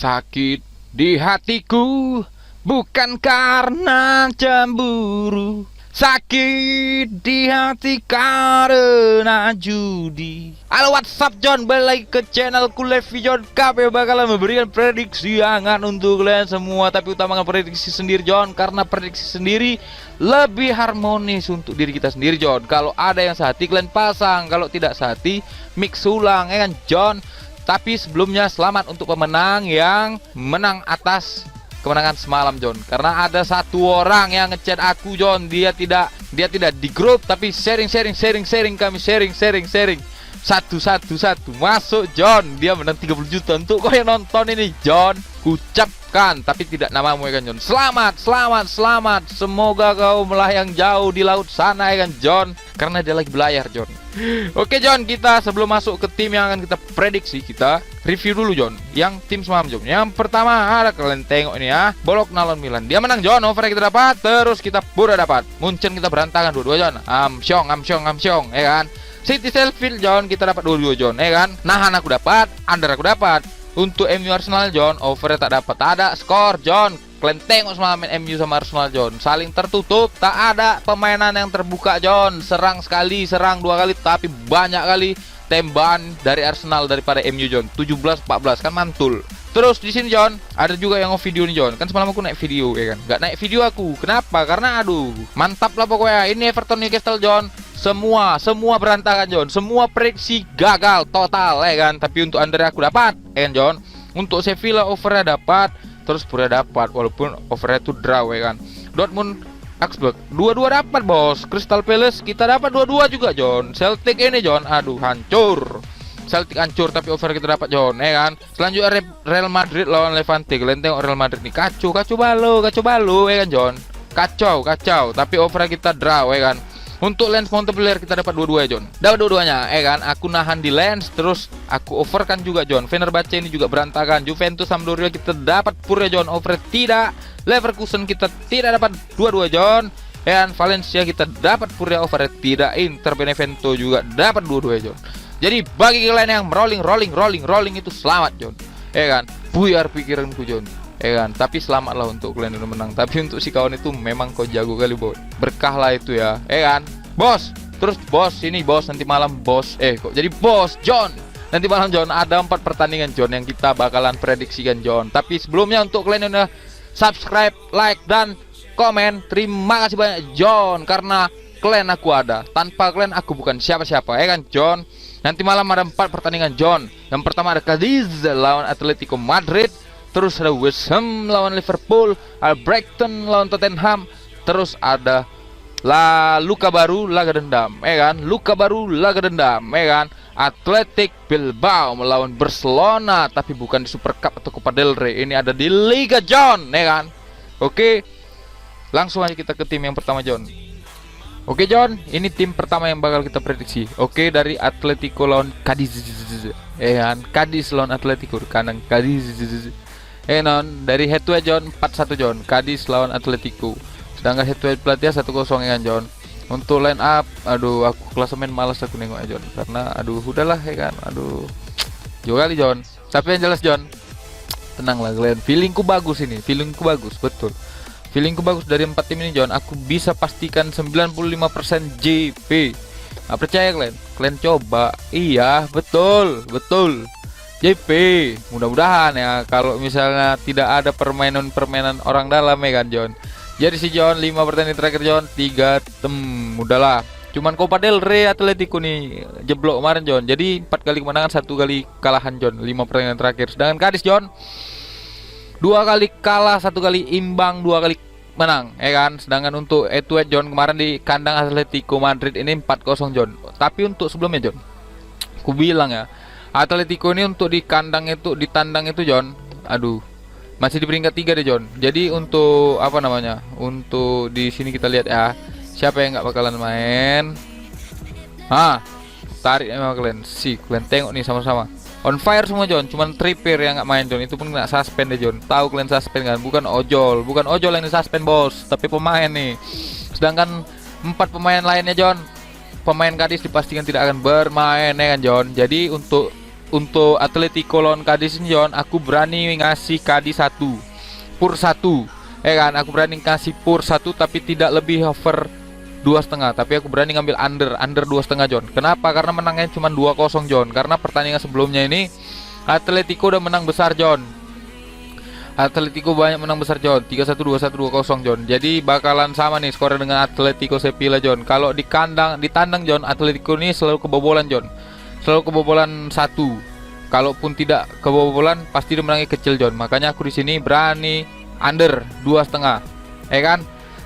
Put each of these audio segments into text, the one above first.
Sakit di hatiku bukan karena cemburu, sakit di hati karena judi. Halo WhatsApp John, balik lagi ke channelku Levi John. Kami bakalan memberikan prediksi hangat untuk kalian semua, tapi utamakan prediksi sendiri John, karena prediksi sendiri lebih harmonis untuk diri kita sendiri John. Kalau ada yang sehati kalian pasang, kalau tidak sehati mix ulang ya kan John. Tapi sebelumnya selamat untuk pemenang yang menang atas kemenangan semalam John, karena ada satu orang yang ngechat aku John, dia tidak di grup tapi sharing kami sharing satu masuk John, dia menang 30 juta. Untuk kau yang nonton ini John, ucapkan tapi tidak namamu ya kan John, selamat, semoga kau melayang jauh di laut sana ya kan John, karena dia lagi belayar John. Oke John, kita sebelum masuk ke tim yang akan kita prediksi, kita review dulu John yang tim semalam John. Yang pertama ada, kalian tengok ini ya, Bologna lawan Milan, dia menang John, over kita dapat, terus kita pura dapat, Munchen kita berantakan dua-dua John, Amsyong ya kan. City Sheffield John, kita dapat dua-dua John ya kan. Nahan aku dapat, under aku dapat. Untuk MU Arsenal John, over tak dapat, tak ada skor John. Kalian tengok semalam MU sama Arsenal John, saling tertutup, tak ada permainan yang terbuka John. Serang sekali, serang dua kali, tapi banyak kali tembakan dari Arsenal daripada MU John. 17-14 kan mantul. Terus di sini John, ada juga yang video nih John. Kan semalam aku naik video ya kan. Gak naik video aku. Kenapa? Karena aduh, mantap lah pokoknya. Ini Everton Newcastle John. Semua berantakan John. Semua prediksi gagal total ya kan. Tapi untuk under aku dapat ya kan John. Untuk Sevilla overnya dapat, terus pura dapat, walaupun overnya itu draw ya kan. Dortmund Augsburg dua-dua dapat bos. Crystal Palace kita dapat dua-dua juga John. Celtic ini John, aduh hancur. Celtic hancur tapi over kita dapat John ya kan. Selanjutnya Real Madrid lawan Levante. Kalian tengok Real Madrid nih, kacau balau ya kan John. Kacau tapi over kita draw ya kan. Untuk Lens Montpellier kita dapat dua-dua John. Dapat dua-duanya ya kan. Aku nahan di Lens, terus aku overkan juga John. Fenerbahce ini juga berantakan. Juventus Sampdoria kita dapat pura John, over tidak. Leverkusen kita tidak dapat dua-dua John. Dan Valencia kita dapat pura over tidak. Inter Benevento juga dapat dua-dua John. Jadi bagi kalian yang rolling itu selamat John. Ya kan. Buyar pikiranku John. Ya kan, tapi selamatlah untuk kalian yang menang. Tapi untuk si kawan itu memang kau jago kali bos. Berkah lah itu ya kan bos. Terus bos, ini bos, nanti malam bos, kok jadi bos John. Nanti malam John ada 4 pertandingan John yang kita bakalan prediksikan John. Tapi sebelumnya untuk kalian yang udah subscribe, like, dan komen, terima kasih banyak John, karena kalian aku ada. Tanpa kalian aku bukan siapa-siapa ya kan John. Nanti malam ada 4 pertandingan John. Yang pertama ada Cadiz lawan Atletico Madrid. Terus ada West Ham lawan Liverpool, ada Brighton lawan Tottenham, terus ada luka baru laga dendam, ya kan? Luka baru laga dendam, ya kan? Athletic Bilbao melawan Barcelona, tapi bukan di Super Cup atau Copa del Rey. Ini ada di Liga John, ya kan? Oke, langsung aja kita ke tim yang pertama John. Oke John, ini tim pertama yang bakal kita prediksi. Oke, dari Atletico lawan Cadiz, ya kan? Cadiz lawan Atletico, kanan Cadiz. Non, dari head to head John 4-1 John, Cadiz lawan Atletico. Sedangkan head to head pelatih 1-0 ya kan John. Untuk line up, aduh aku klasemen malas aku nengoknya John, karena aduh udahlah ya kan, aduh jauh kali John. Tapi yang jelas John, tenanglah kalian, feelingku bagus ini, feelingku bagus, betul. Feelingku bagus dari 4 tim ini John, aku bisa pastikan 95% JP. Nah, percaya kalian coba, iya betul JP. Mudah-mudahan ya, kalau misalnya tidak ada permainan orang dalam ya kan John. Jadi si John 5 pertandingan terakhir John 3 udahlah. Cuman Copa del Rey Atletico nih jeblok kemarin John. Jadi 4 kali kemenangan, 1 kali kalahan John, 5 pertandingan terakhir. Sedangkan Cadiz John 2 kali kalah, 1 kali imbang, 2 kali menang ya kan. Sedangkan untuk head-to-head John kemarin di kandang Atletico Madrid ini 4-0 John. Tapi untuk sebelumnya John, aku bilang ya, Atletico ini untuk di kandang itu, di tandang itu John, aduh masih di peringkat 3 deh John. Jadi untuk apa namanya, untuk di sini kita lihat ya, siapa yang nggak bakalan main. Tarik emang kalian tengok nih sama-sama on fire semua John. Cuman Trippier yang nggak main John, itu pun nggak suspend deh John. Tahu kalian suspend kan, bukan ojol yang disuspend bos, tapi pemain nih. Sedangkan 4 pemain lainnya John, pemain Cadiz dipastikan tidak akan bermain ya kan John. Jadi untuk untuk Atletico lawan Cadiz ini John, aku berani ngasih Cadiz 1 pur 1, kan? Aku berani ngasih pur 1 tapi tidak lebih over 2,5, tapi aku berani ngambil under 2,5 John. Kenapa? Karena menangnya cuma 2-0 John. Karena pertandingan sebelumnya ini Atletico udah menang besar John. Atletico banyak menang besar John, 3-1, 2-1, 2-0 John. Jadi bakalan sama nih skornya dengan Atletico Sevilla John. Kalau ditandang John, Atletico ini selalu kebobolan John. Selalu kebobolan 1. Kalaupun tidak kebobolan pasti dia menangnya kecil John. Makanya aku di sini berani under 2,5. Kan?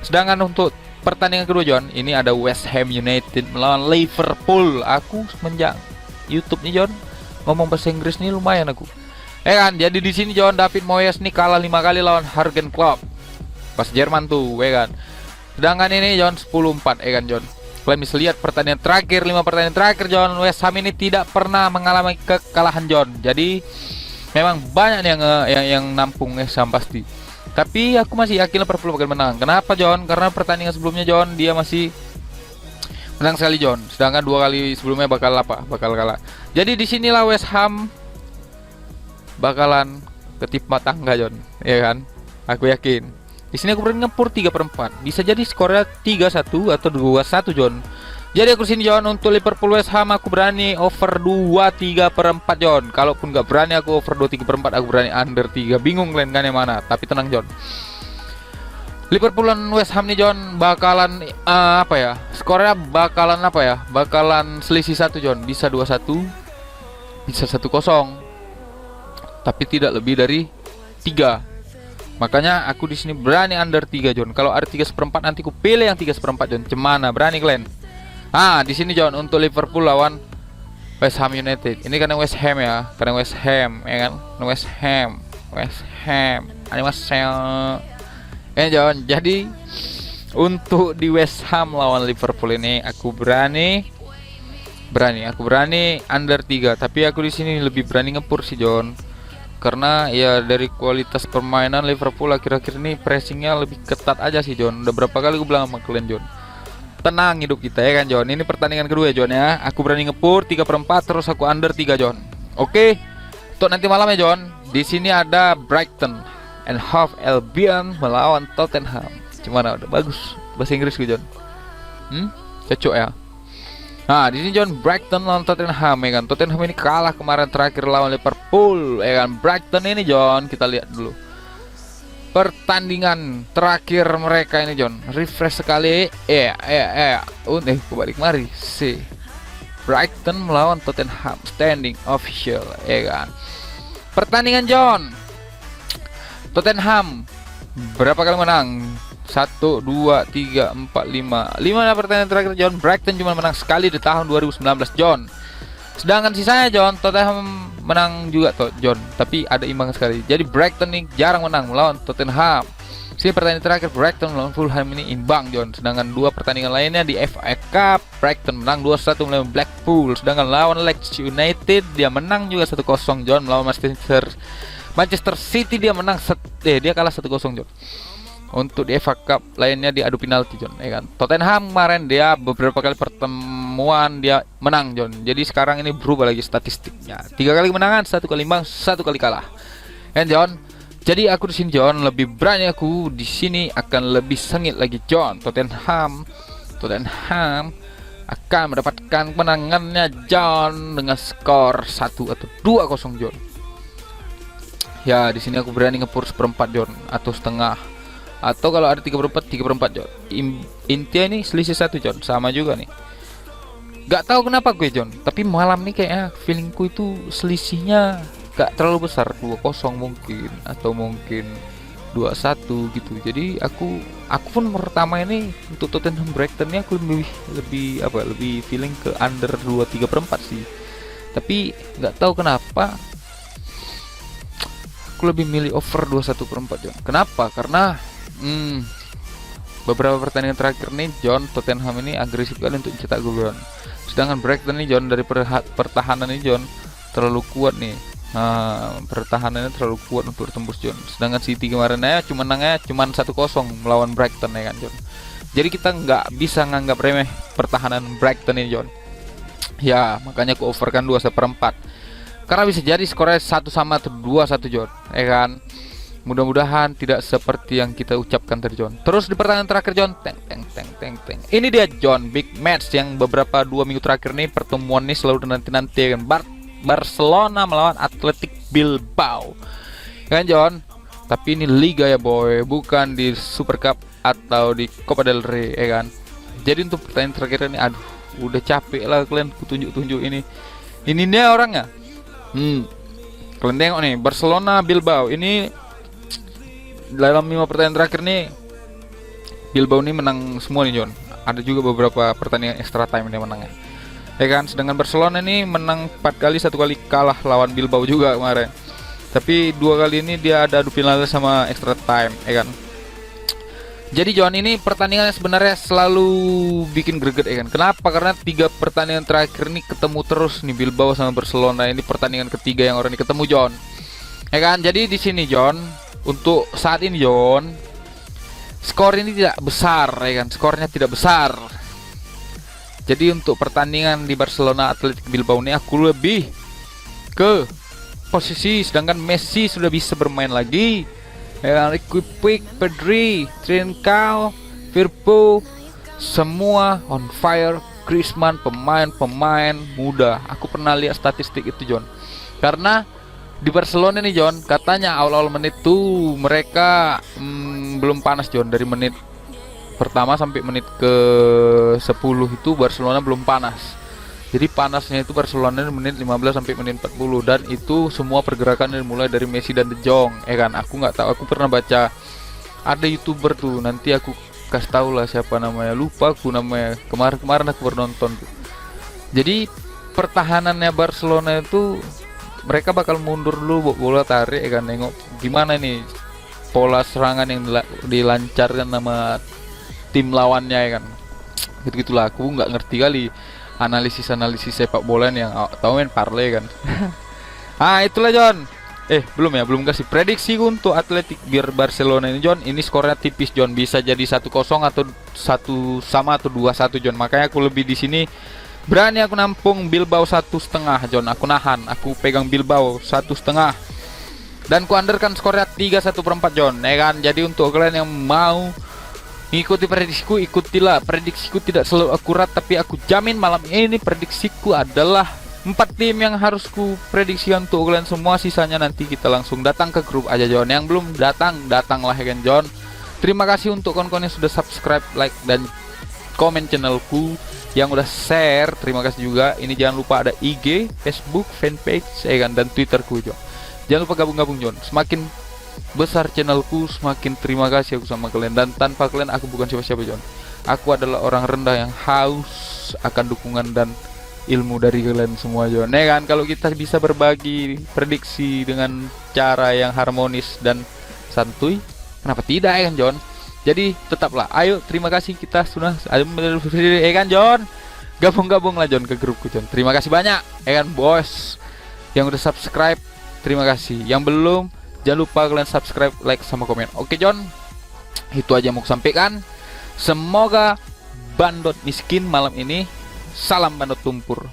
Sedangkan untuk pertandingan kedua John, ini ada West Ham United melawan Liverpool. Aku semenjak YouTube nih John, ngomong bahasa Inggris nih lumayan aku. Kan, jadi di sini John, David Moyes nih kalah 5 kali lawan Jurgen Klopp. Pas Jerman tuh, kan. Sedangkan ini John 10-4, kan John. Kalian bisa lihat pertandingan terakhir, 5 pertandingan terakhir John, West Ham ini tidak pernah mengalami kekalahan John. Jadi memang banyak yang nampung West Ham pasti. Tapi aku masih yakin Liverpool bakal menang. Kenapa John? Karena pertandingan sebelumnya John dia masih menang sekali John. Sedangkan 2 kali sebelumnya bakal kalah. Jadi disinilah West Ham bakalan ketimpa tangga John, ya kan? Aku yakin. Di sini aku berani ngepur 3/4. Bisa jadi skornya 3-1 atau 2-1 John. Jadi aku sini John, untuk Liverpool West Ham aku berani over 2/3/4 John. Kalaupun nggak berani aku over 2/3/4, aku berani under 3. Bingung kalian kan yang mana? Tapi tenang John. Liverpool dan West Ham nih John bakalan apa ya? Skornya bakalan apa ya? Bakalan selisih 1 John. Bisa 2-1, bisa 1-0. Tapi tidak lebih dari 3. Makanya aku di sini berani under 3 John. Kalau ada 3/4 nanti aku pilih yang 3/4 John. Cemana? Berani kalian? Di sini John untuk Liverpool lawan West Ham United. Ini karena West Ham ya. Karena West Ham, ya kan? West Ham. Ini West Ham. John. Jadi untuk di West Ham lawan Liverpool ini aku berani under 3. Tapi aku di sini lebih berani ngepur sih John. Karena ya dari kualitas permainan Liverpool akhir-akhir ini pressingnya lebih ketat aja sih John. Udah berapa kali gue bilang sama kalian John, tenang hidup kita ya kan John. Ini pertandingan kedua ya John ya. Aku berani ngepur 3/4 terus aku under 3 John. Oke. Untuk nanti malam ya John, di sini ada Brighton and Hove Albion melawan Tottenham. Gimana? Udah bagus bahasa Inggris gue John. Cocok ya. Di sini John, Brighton lawan Tottenham ya kan. Tottenham ini kalah kemarin terakhir lawan Liverpool ya kan. Brighton ini John, kita lihat dulu pertandingan terakhir mereka ini John. Refresh sekali. Balik mari. Brighton melawan Tottenham standing official ya kan. Pertandingan John, Tottenham berapa kali menang? 1, 2, 3, 4, 5 pertandingan terakhir John. Brighton cuma menang sekali di tahun 2019 John. Sedangkan sisanya John, Tottenham menang juga John, tapi ada imbang sekali. Jadi Brighton nih jarang menang melawan Tottenham. Pertandingan terakhir Brighton melawan Fulham ini imbang John. Sedangkan 2 pertandingan lainnya di FA Cup, Brighton menang 2-1 melawan Blackpool. Sedangkan lawan Leeds United dia menang juga 1-0 John. Melawan Manchester City dia menang dia kalah 1-0 John. Untuk di FA Cup lainnya diadu penalti John, ya kan. Tottenham kemarin dia beberapa kali pertemuan dia menang John. Jadi sekarang ini berubah lagi statistiknya. 3 kali kemenangan, 1 kali imbang, 1 kali kalah. Kan John. Jadi aku di sini John lebih berani, aku di sini akan lebih sengit lagi John. Tottenham akan mendapatkan kemenangannya John dengan skor 1 atau 2-0 John. Ya, di sini aku berani ngepur 1/4 John atau setengah. Atau kalau ada 3/4 John. Intinya ini selisih 1 John. Sama juga nih. Gak tahu kenapa gue John, tapi malam nih kayaknya feelingku itu selisihnya gak terlalu besar, 2-0 mungkin atau mungkin 2-1 gitu. Jadi aku pun pertama ini untuk Tottenham Brighton ini aku lebih feeling ke under 2/3/4 sih. Tapi nggak tahu kenapa aku lebih milih over 2/1/4 John. Kenapa? Karena beberapa pertandingan terakhir nih John, Tottenham ini agresif kali untuk cetak gol John. Sedangkan Brighton nih John dari pertahanan ini John terlalu kuat nih. Pertahanannya terlalu kuat untuk tembus John. Sedangkan City kemarin cuma menangnya 1-0 melawan Brighton ya kan John. Jadi kita nggak bisa nganggap remeh pertahanan Brighton ini John. Ya makanya aku overkan 2/4. Karena bisa jadi skornya 1-1 atau 2-1 John, ya kan. Mudah-mudahan tidak seperti yang kita ucapkan tadi John. Terus di pertandingan terakhir John, ini dia John, big match yang beberapa 2 minggu terakhir nih, pertemuan nih selalu nanti-nanti kan. Barcelona melawan Athletic Bilbao, kan John. Tapi ini liga ya boy, bukan di Super Cup atau di Copa del Rey, ya kan. Jadi untuk pertandingan terakhir ini, aduh, udah capek lah kalian tunjuk-tunjuk ini. Ini dia orangnya. Kalian tengok nih, Barcelona Bilbao ini dalam 5 pertandingan terakhir nih, Bilbao ini menang semua nih John. Ada juga beberapa pertandingan extra time dia menangnya, ya kan. Sedangkan Barcelona ini menang 4 kali, 1 kali kalah lawan Bilbao juga kemarin. Tapi 2 kali ini dia ada adu penalti sama extra time, ya kan. Jadi John, ini pertandingan sebenarnya selalu bikin greget, ya kan. Kenapa? Karena 3 pertandingan terakhir ini ketemu terus nih Bilbao sama Barcelona. Ini pertandingan ketiga yang orang ini ketemu John, ya kan. Jadi di sini John, untuk saat ini John, skor ini tidak besar, ya kan. Skornya tidak besar. Jadi untuk pertandingan di Barcelona Athletic Bilbao ini aku lebih ke posisi, sedangkan Messi sudah bisa bermain lagi, ya kan. Quick, Pedri, Trincao, Firpo, semua on fire. Griezmann, pemain muda. Aku pernah lihat statistik itu John. Karena di Barcelona nih John, katanya awal-awal menit tuh mereka belum panas John. Dari menit pertama sampai menit ke 10 itu Barcelona belum panas. Jadi panasnya itu Barcelona di menit 15 sampai menit 40. Dan itu semua pergerakan mulai dari Messi dan De Jong, ya kan. Aku nggak tahu, aku pernah baca ada YouTuber tuh, nanti aku kasih tahu lah siapa namanya, lupa aku namanya. Kemarin aku bernonton tuh. Jadi pertahanannya Barcelona itu mereka bakal mundur dulu, bola tarik, ya kan. Nengok gimana nih pola serangan yang dilancarkan sama tim lawannya, ya kan. Gitu-gitulah, aku nggak ngerti kali analisis sepak bola yang tahu main parlay kan. Itulah John. Belum kasih prediksi untuk Atletik biar Barcelona ini John. Ini skornya tipis John, bisa jadi 1-0 atau 1-1 atau 2-1 John. Makanya aku lebih di sini berani aku nampung Bilbao 1,5 John. Aku nahan, aku pegang Bilbao 1,5. Dan ku underkan skornya 3/1/4 John, ya kan. Jadi untuk kalian yang mau ikuti prediksiku, ikutilah. Prediksiku tidak selalu akurat, tapi aku jamin malam ini prediksiku adalah 4 tim yang harus ku prediksikan untuk kalian semua. Sisanya nanti kita langsung datang ke grup aja John. Yang belum datanglah, ya kan John. Terima kasih untuk kawan-kawan yang sudah subscribe, like, dan komen channelku. Yang udah share, terima kasih juga. Ini jangan lupa ada IG, Facebook, fanpage, ya kan, dan Twitterku John. Jangan lupa gabung-gabung John. Semakin besar channelku, semakin terima kasih aku sama kalian. Dan tanpa kalian aku bukan siapa-siapa John. Aku adalah orang rendah yang haus akan dukungan dan ilmu dari kalian semua John, ya kan. Kalau kita bisa berbagi prediksi dengan cara yang harmonis dan santuy, kenapa tidak, ya kan John. Jadi tetaplah, ayo, terima kasih, kita sudah ya kan John. Gabung-gabunglah John ke grupku John. Terima kasih banyak, ya kan bos. Yang udah subscribe, terima kasih. Yang belum, jangan lupa kalian subscribe, like, sama komen. Oke John, itu aja yang mau sampaikan. Semoga bandot miskin malam ini. Salam bandot lumpur.